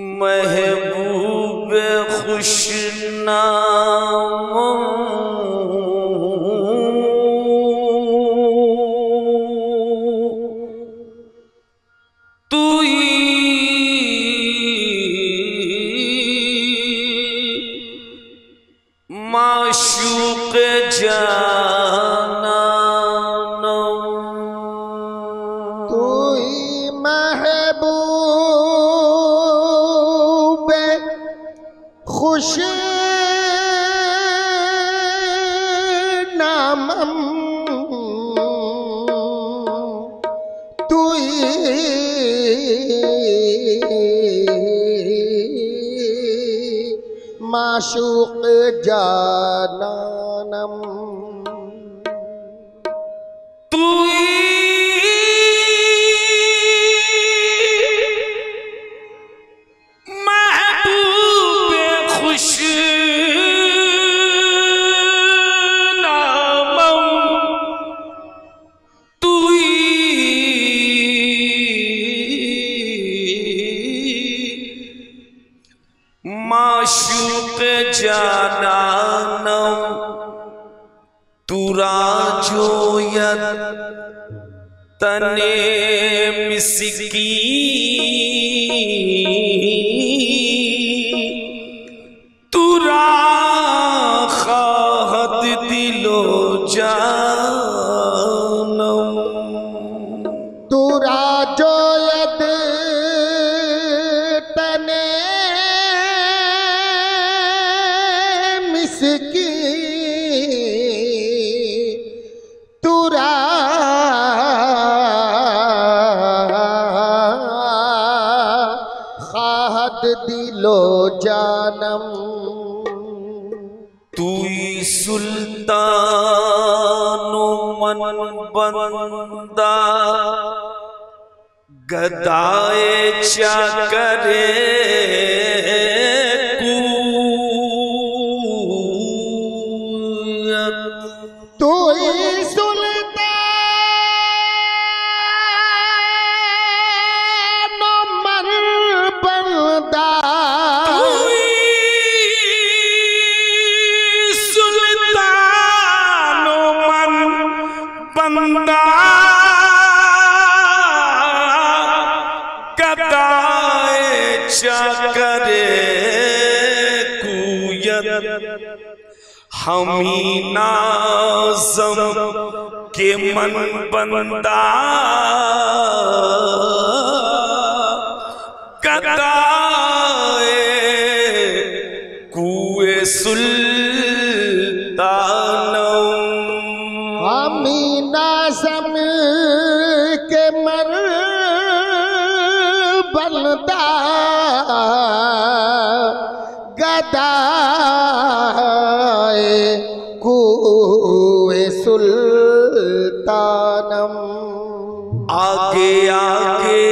महबूब खुशनाम तू माशूक जाना तू महबूब खुश नामम तू माशूक जानम तू महबूब खुश नामम तू माशूक जानानम तुरा जोयत तने मिसकी तुरा खाहत दिलो जानम तुरा जोयद तने मिसकी तुरा खाहत दिलो जानम तुई सुल्तानो मन बंदा गदाए चा करे तू सुल्तान मन बंदा सुल्तानो मन बंदा गदाए चा करे कुयत हमी नाज़म के मन बंदा गदाए कुए सुल्तानम हमी नाज़म के मन बंदा गदाए कुए सुल्तानम आगे आगे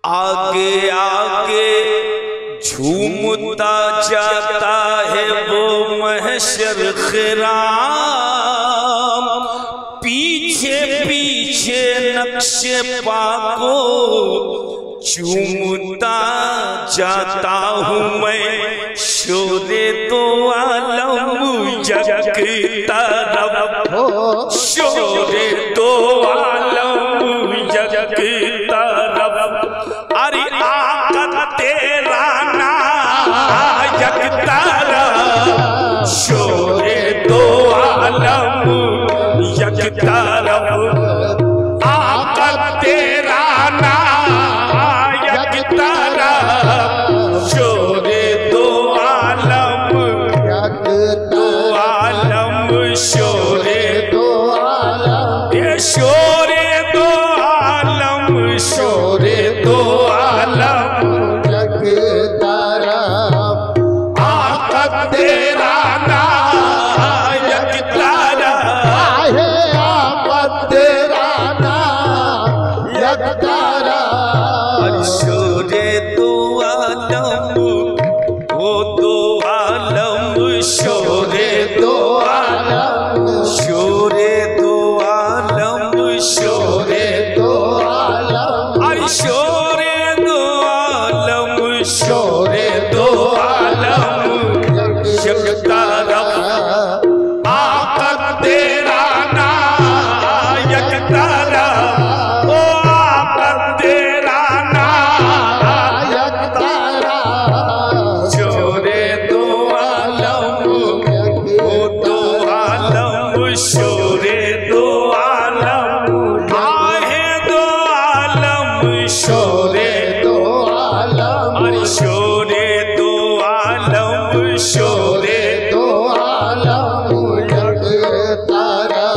आगे आगे झूमता जाता है वो महशर ख़िराम पीछे पीछे नक्शे पाको चूमता जाता हूँ मैं शोरे तो आलम जग तरफ शोरे तो आलम जग तरफ अरे आका तेरा नायक तरफ शोरे तो आलम यक तरफ आका तेरा नायक तरफ शोरे तो आलम यक तो आलम शोरे तो आलम ये शोरे दो आलम, शोरे दो आलम, शोरे दो आलम, अरे शोरे दो आलम, शोरे दो आलम, यकता रब आका तेरा नायक तारा, ओ आका तेरा नायक तारा, शोरे दो आलम, ओ दो आलम, शोरे दो आलम, आहे दो आलम, शोरे दो आलम, अरे शोरे दो आलम, शोरे दो आलम, यक तारा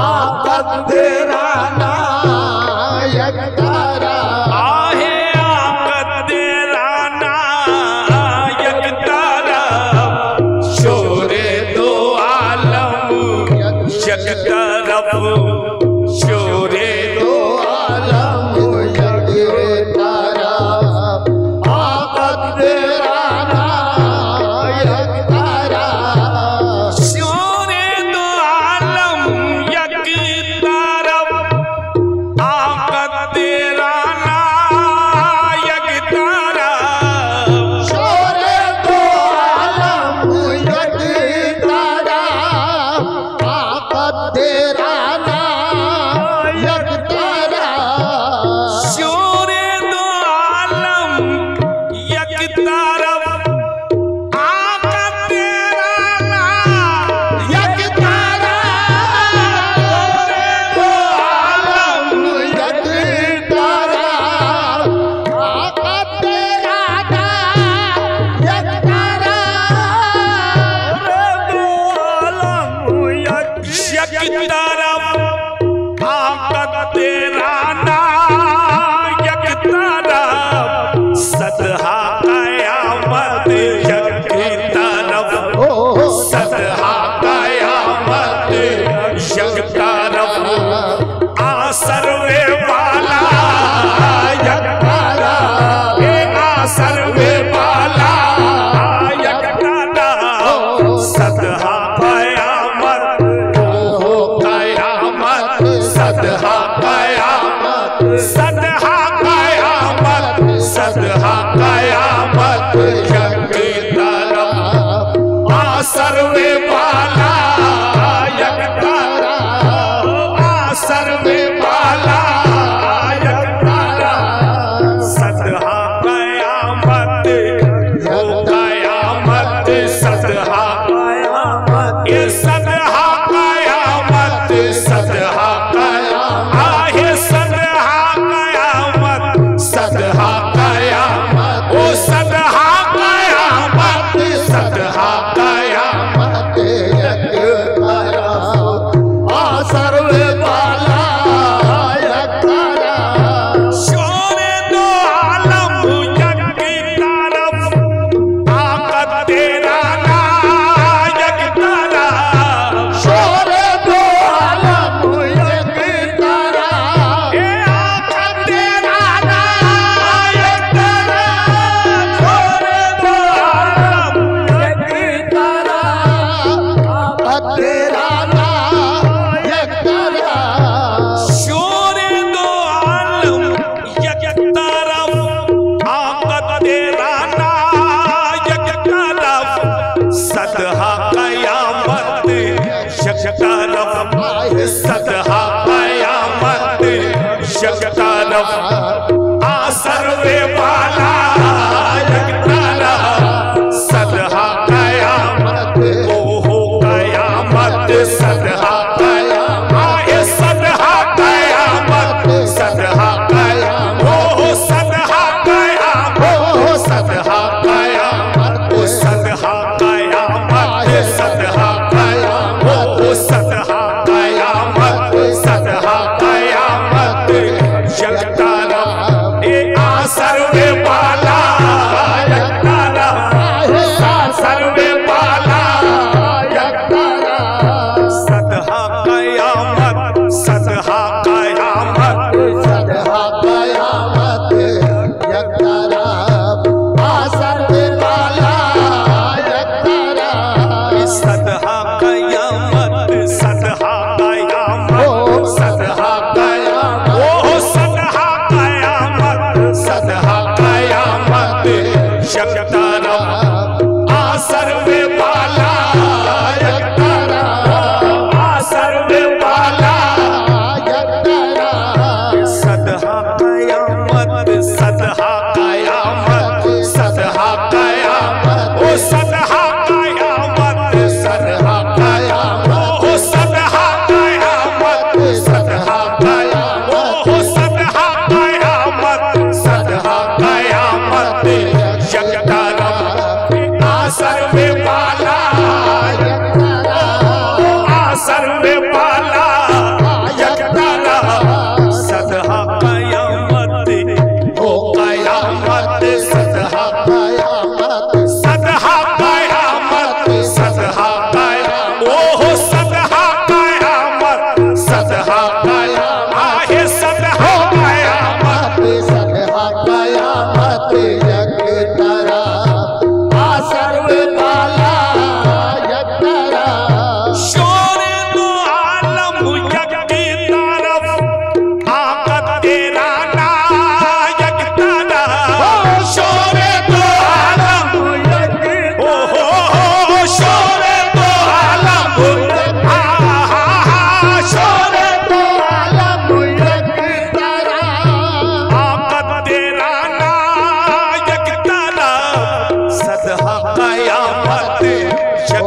आका तेरा नायक तारा, आहे आका तेरा नायक तारा, शोरे दो आलम, यक तरफ, शोरे दो आलम, यक तारा आका तेरा नायक तारा, शोरे दो आलम, यक तरफ आका तेरा नायक तारा, शोरे दो आलम यक तारा आका तेरा नायक तारा, शोरे दो आलम, यक तरफ आका तेरा नायक तारा, शोरे दो आलम यक तारा आका तेरा नायक तारा, यक तरफ आका तेरा नायक तारा, सदहा कयामत यक तरफ, सदहा कयामत यक तरफ, आ सर्वे वाला यक तारा, ए आ सर्वे वाला यक तारा, सदहा कयामत, ओ कयामत, सदहा कयामत, सदहा कयामत, सदहा कयामत यक तरफ, आ सर्वे वाला यक तारा, आ सर्वे वाला यक तारा, सदहा कयामत, ओ कयामत, सदहा कयामत, ये सदहा कयामत, सदहा कयामत, आहे सदहा कयामत, सदहा कयामत, ओ सदहा कयामत, सदहा कयामत यक तारा आ सर्वे वाला यक तारा, शोरे दो आलम यक तरफ आका तेरा नायक तारा, शोरे दो आलम यक तारा ए आका तेरा नायक तारा, शोरे दो आलम यक तारा, आका तेरा नायक तारा, शोरे दो आलम यक तरफ आका तेरा नायक तरफ, सदहा कयामत यक तरफ, सदहा कयामत यक तरफ, आ सर्वे वाला यक तरफ, सदहा कयामत, ओ हो कयामत, सदहा कयामत, आए सदहा कयामत, सदहा कयामत, ओ सदहा कयामत, ओ सदहा कयामत, ओ सदहा कयामत, सदहा कयामत, ओ सदहा कयामत, सदहा कयामत यक तरफ, ए आ सर्वे वाला यक तरफ, आ सर्वे वाला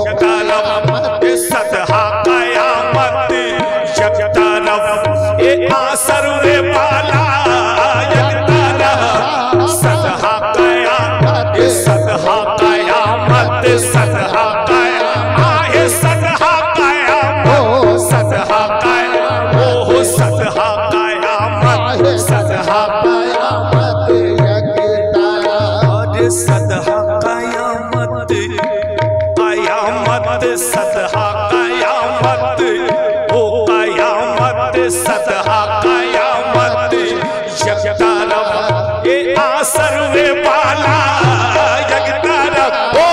यकतरफ सदहा कयामत यकतरफ ए आसर वे बाला यकतरफ सदहा कयामत सदहा कयामत सदहा कयामत सदहा कयामत सदहा कयामत ओ सदहा कयामत सदहा कयामत यकतरफ सदहा कयामत कयामत सदहा कयामत ओ कयामत सदहा कयामत यकतरफ ए आसर वे बाला यकतरफ ओ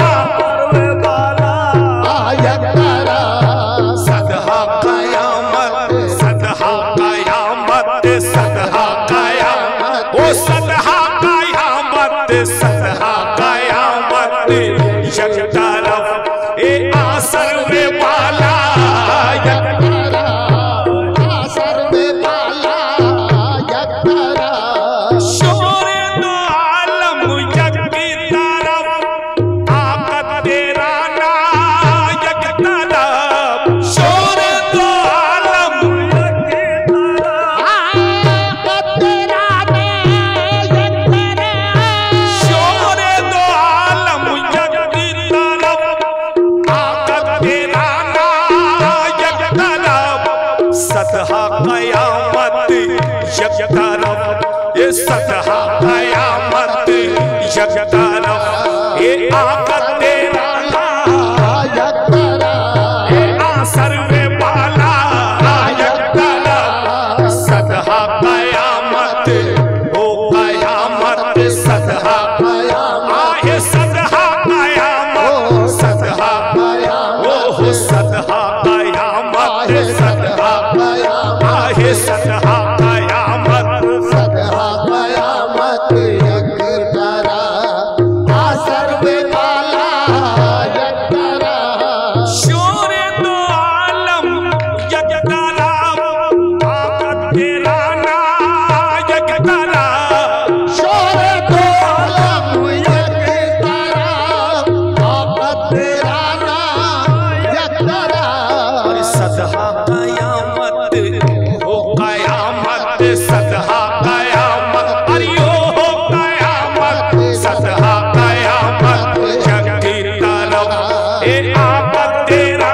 आसर वे बाला यकतरफ सदहा कयामत सदहा कयामत सदहा कयामत ओ सदहा कयामत सदहा कयामत यकतरफ ए आसर वे बाला यकतरफ आसर वे बाला यकतरफ शोरे दो आलम यकतरफ आकत तेरा ना यकतरफ शोरे दो आलम यकतरफ आकत तेरा ना यकतरफ शोरे दो आलम सदहा कयामत यकतरफ ये सदहा कयामत यकतरफ ये आकत तेरा यकतरफ ये आसर वे बाला यकतरफ सदहा कयामत ओ कयामत सदहा कयामत ये सदहा कयामत सदहा कयामत ओ सदहा कयामत सदहा आहे सदहा कयामत सदहा कयामत यकतरफ आसर वे बाला यकतरफ शोरे दो आलम यकतरफ आकत तेरा ना यकतरफ शोरे दो आलम यकतरफ आकत तेरा ना यकतरफ सदहा कयामत हो कयामत सदहा कयामत अरे हो कयामत सदहा कयामत यकतरफ ए आकत तेरा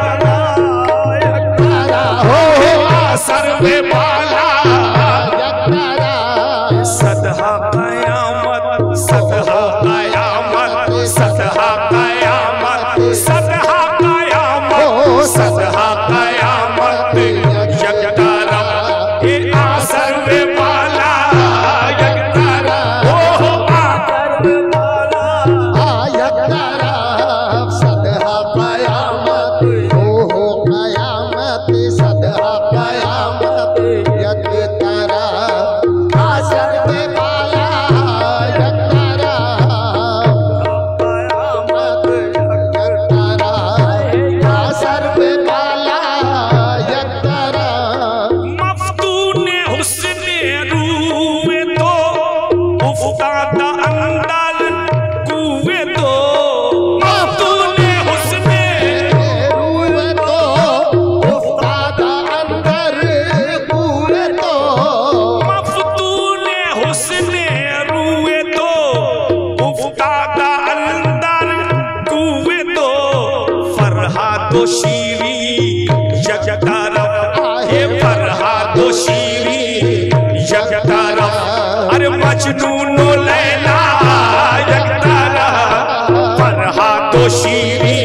यकतरफ हो आसर वे बाला यकतरफ सदहा कयामत सदहा कयामत सदहा कयामत सदहा कयामत सदहा कयामत यकतरफ ए आसर वे बाला यकतरफ ओ आसर वे बाला यकतरफ सदहा कयामत ओ कयामत सदहा कयामत यकतरफ आसर वे बाला यकतरफ कयामत यकतरफ आसर वे बाला यकतरफ मफ्तूने हुस्ने रूए तो उफ्तादा अंदर कुए तो मफ्तूने हुस्ने रूए तो उफ्तादा अंदर कुए तो मफ्तूने हुस्ने रूए तो उफ्तादा अंदर कुए तो फरहाद शीरी यकतरफ ये फरहाद शीरी यकतरफ अरे मजनून लैला यकतरफ फरहाद शीरी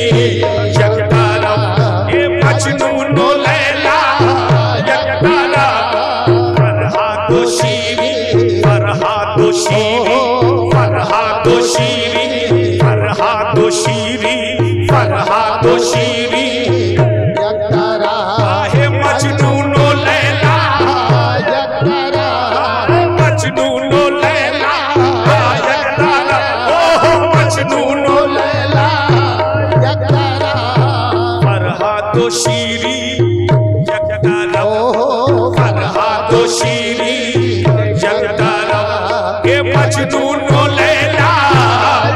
यकतरफ ये मजनून लैला यकतरफ फरहाद शीरी फरहाद शीरी फरहाद शीरी फरहाद शीरी फरहाद शीरी यकतरफ हे मजनून लैला यकतरफ मजनून लैला यकतरफ ओ मजनून लैला यकतरफ फरहाद शीरी यकतरफ फरहाद शीरी यकतरफ हे मजनून लैला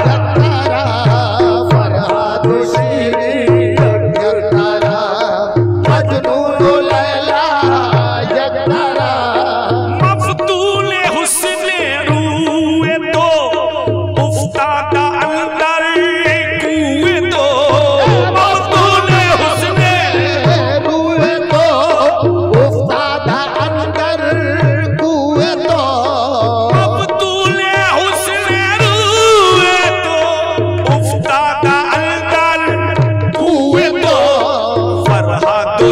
यकतरफ फरहाद शीरी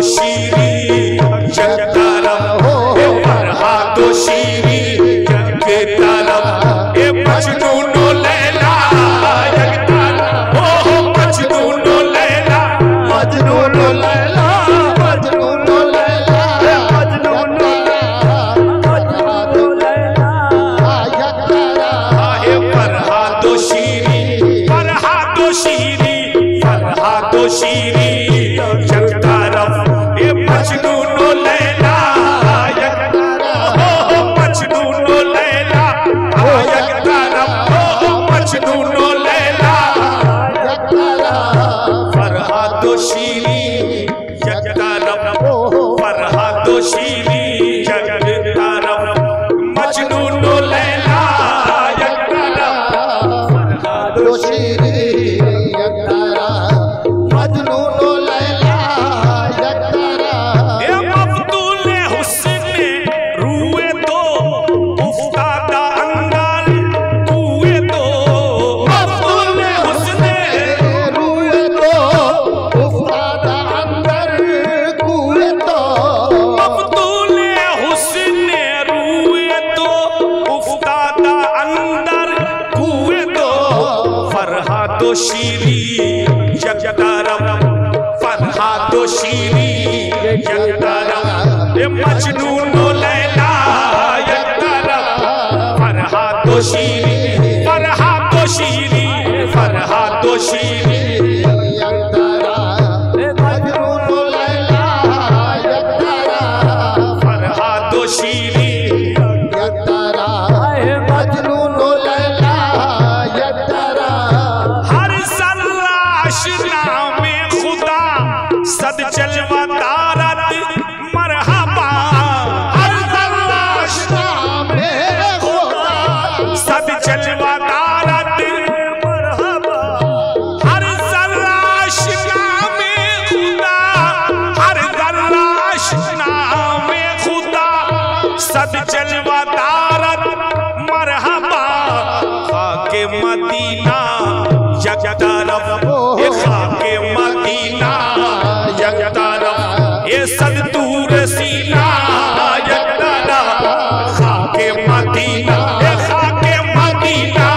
शीरी जग तरफ ए फरहाद शीरी जग तरफ ए मजनू नो लैला जग तरफ ओ मजनू नो लैला मजनू नो लैला मजनू नो लैला मजनू नो लैला जग तरफ ए फरहाद शीरी फरहाद शीरी फरहाद शीरी जग तरफ ए मजनू नो लैला जग तरफ ओ मजनू नो लैला जग तरफ ओ मजनू नो लैला जग तरफ फरहाद शीरी जग तरफ फरहाद शीरी जग तरफ मजनू नो लैला जग तरफ फरहाद शीरी जग तरफ मजनू नो लैला जग तरफ ए मफतूल हुस्न रूए तो उफ्तादा अंगाल कुए तो मफतूल हुस्न रूए तो उफ्तादा अंदर कुए तो मफतूल हुस्न रूए तो उफ्तादा अंदर कुए तो फरहाद शीरी जग तरफ फरहाद शीरी जग तरफ ए मजनू नो लैला जग तरफ फरहाद शीरी फरहाद शीरी फरहाद शीरी जग तरफ मजनू नो लैला जग तरफ फरहाद शीरी जग तरफ मजनू नो लैला जग तरफ हर सल्लाश नामे खुदा सद चलवा तारत मरहबा हर सल्लाश नामे खुदा सद चलवा तारत मरहबा हर सल्लाश नामे खुदा हर सल्लाश नामे खुदा सद चलवा तारत मरहबा खाके मदीना जग तरफ ए खाके मदीना जग तरफ ए सद दूर सीना जग तरफ खाके मदीना ए खाके मदीना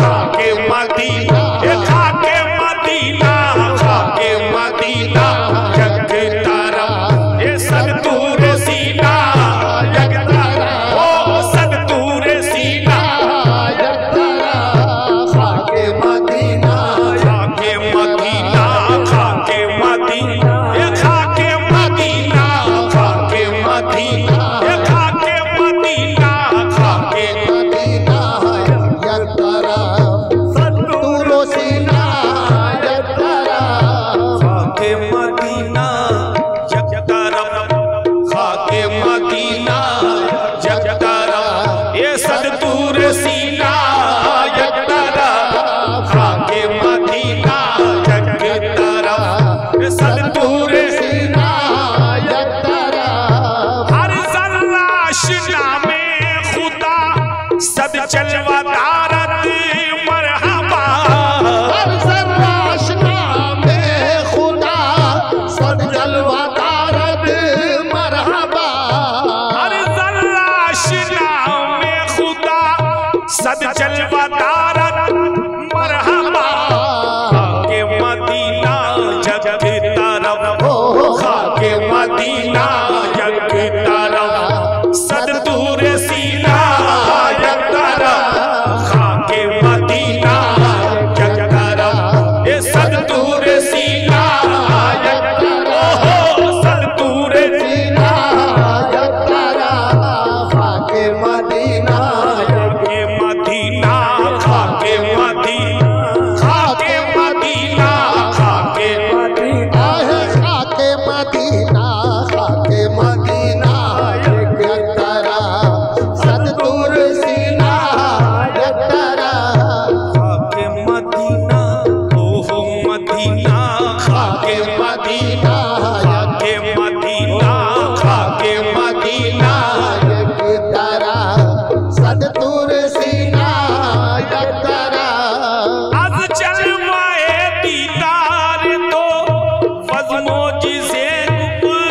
खाके मदीना ए खाके मदीना खाके मदीना जग तरफ ए सद दूर सीना जग तरफ ओ सद दूर सीना जग तरफ खाके मदीना खाके मदीना खाके मदीना ए खाके मदीना खाके मदीना ए खाके मदीना खाके मदीना जग तरफ सत्तूरो सीना जग तरफ खाके मदीना जग तरफ खाके मदीना जग तरफ ए सदतूर सीना जग तरफ खाके मदीना जग तरफ ए सदतूर सीना जग तरफ हर जल्लाश नामे खुदा सद चलवा तारत मरहबा हर सर्राश नामे खुदा सद जलवा तारद मरहबा हर जल्लाश नामे खुदा सद चलवा तारत मरहबा खाके मदीना जग तरफ खाके मदीना जग तरफ सद दूर सीना जग तरफ खाके मदीना जग तरफ ए सद दूर सीना जग तरफ ओ सद दूर सीना जग तरफ खाके मदीना खाके मदीना खाके मदीना खाके मदीना खाके मदीना आहे खाके मदीना खाके मदीना जग तरफ सददूर सीना जग तरफ खाके मदीना ओहो मदीना खाके मदीना खाके मदीना खाके मदीना जग तरफ सददूर सीना जग तरफ आज चलवाए दीदार तो फज़मो जिसे गुल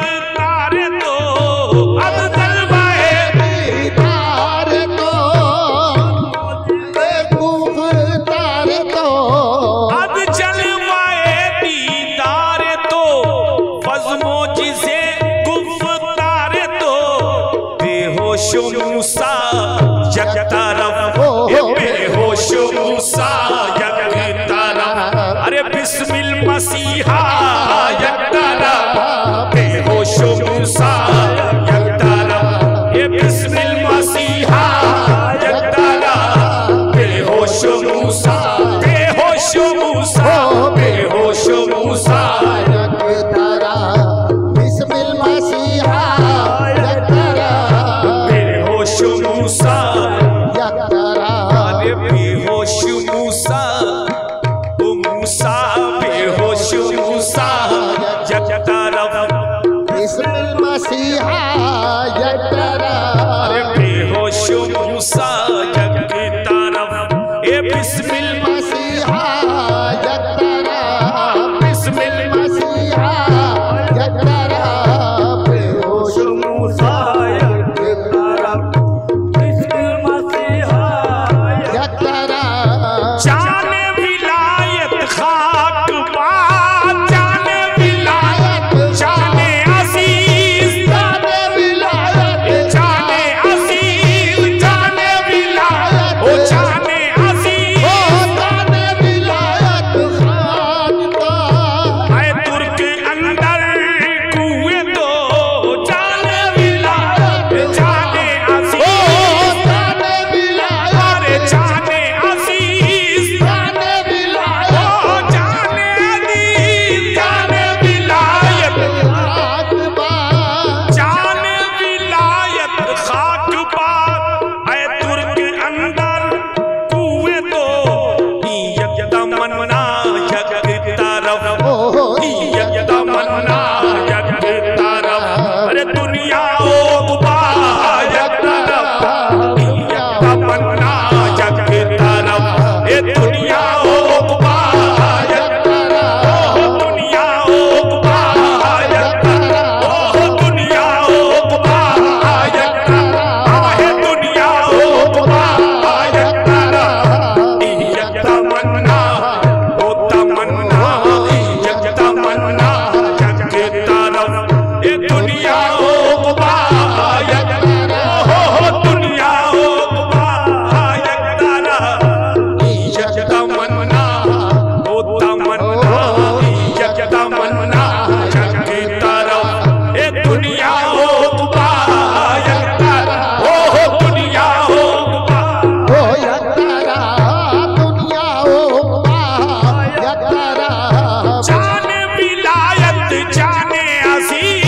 विलायत जाने अजीज,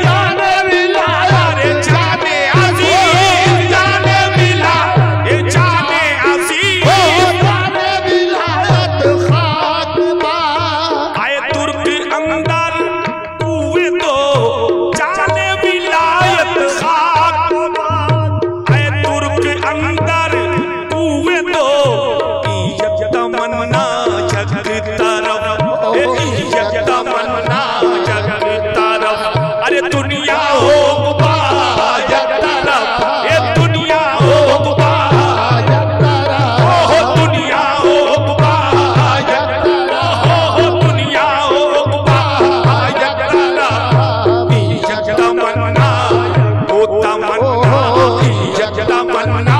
जाने विलायत जाने अजीज, जाने विलायत जाने अजीज, जाने विलायत खाक बा। आए तुर्क अंदर कुएं तो जाने विलायत खाक बा। आए तुर्क अंदर कुएं तो इज्जत तमन्ना जग तरफ, इज्जत तमन्ना जग तरफ। अरे दुनिया हो जग तरफ, ये दुनिया हो जग तरफ, ओहो दुनिया हो जग तरफ, ओहो दुनिया हो जग तरफ। इज्जत तमन्ना ओ तमन्ना, इज्जत तमन्ना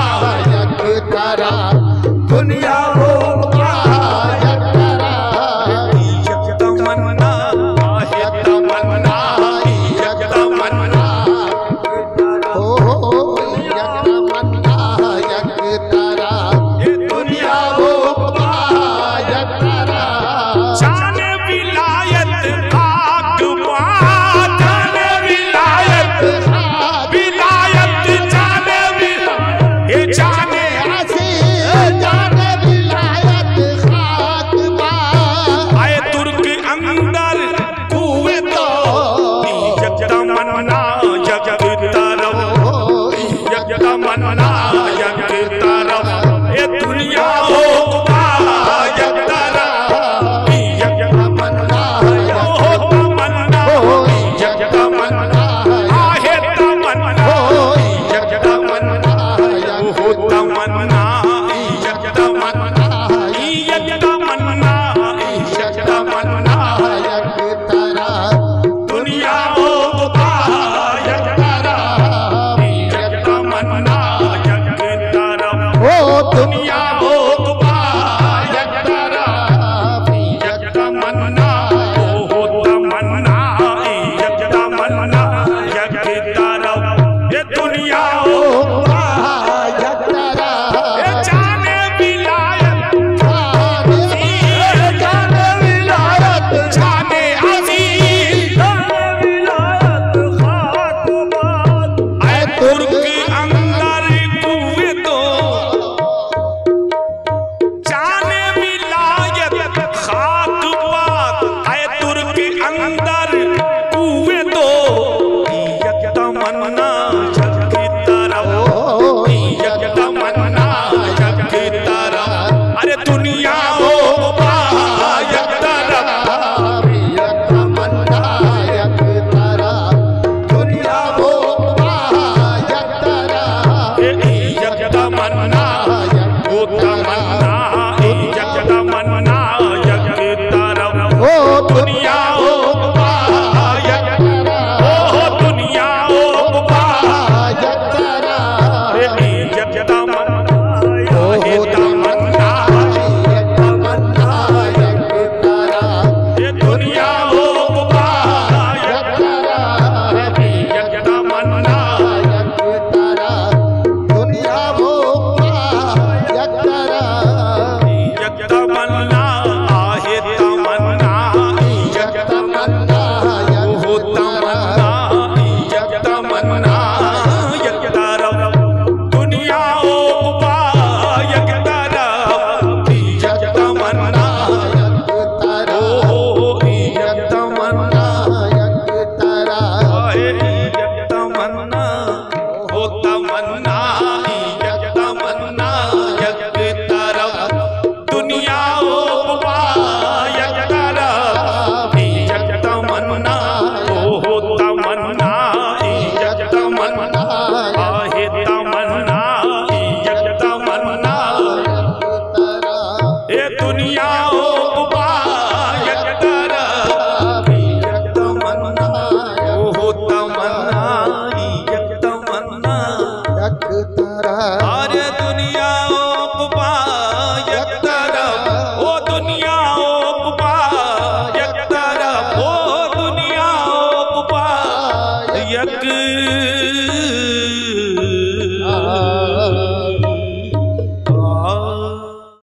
दुनिया हो इज्जत तमन्ना, आहे तमन्ना, इज्जत तमन्ना। दुनिया हो जाने विलायत खाक बा, जाने विलायत, विलायत जाने ये जाने जाने विलायत खाक बा। आए तुर्क अंदर कुएं तो इज्जत तमन्ना जग तरफ, इज्जत तमन्ना जग तरफ। ये दुनिया हो जग तरफ, इज्जत तमन्ना हो तमन्ना, इज्जत तमन्ना, आहे तमन्ना, इज्जत तमन्ना हो तमन्ना, इज्जत तमन्ना, इज्जत तमन्ना, इज्जत तमन्ना। दुनिया हो जग तरफ, इज्जत तमन्ना जग तरफ। दुनिया हो जग तरफ, इज्जत तमन्ना हो तमन्ना, इज्जत तमन्ना जग तरफ। ये दुनिया हो ये जाने विलायत, जाने विलायत जाने अजीज, जाने विलायत खाक बा। आए तुर्क अंदर कुएं तो जाने विलायत खाक बा। आए तुर्क अंदर कुएं तो इज्जत तमन्ना जग तरफ, इज्जत तमन्ना जग तरफ। अरे दुनिया हो जग तरफ, दुनिया हो इज्जत तमन्ना हो तमन्ना, इज्जत तमन्ना जग तरफ। दुनिया हो जग तरफ, ओहो दुनिया हो इज्जत तमन्ना, आहे तमन्ना। ये दुनिया हो जग तरफ, इज्जत तमन्ना। इज्जत तमन्ना, आहे तमन्ना, इज्जत तमन्ना हो तमन्ना, इज्जत तमन्ना जग तरफ। दुनिया हो जग तरफ, इज्जत तमन्ना, ओहो इज्जत तमन्ना, आहे इज्जत तमन्ना हो तमन्ना, इज्जत तमन्ना जग तरफ। दुनिया हो जग तरफ, इज्जत तमन्ना, ओहो तमन्ना, इज्जत तमन्ना, आहे तमन्ना, इज्जत तमन्ना। ये दुनिया हो जग तरफ, इज्जत तमन्ना, ओहो तमन्ना, इज्जत तमन्ना। अरे दुनिया हो जग तरफ, ओ दुनिया हो जग तरफ, ओ दुनिया हो यक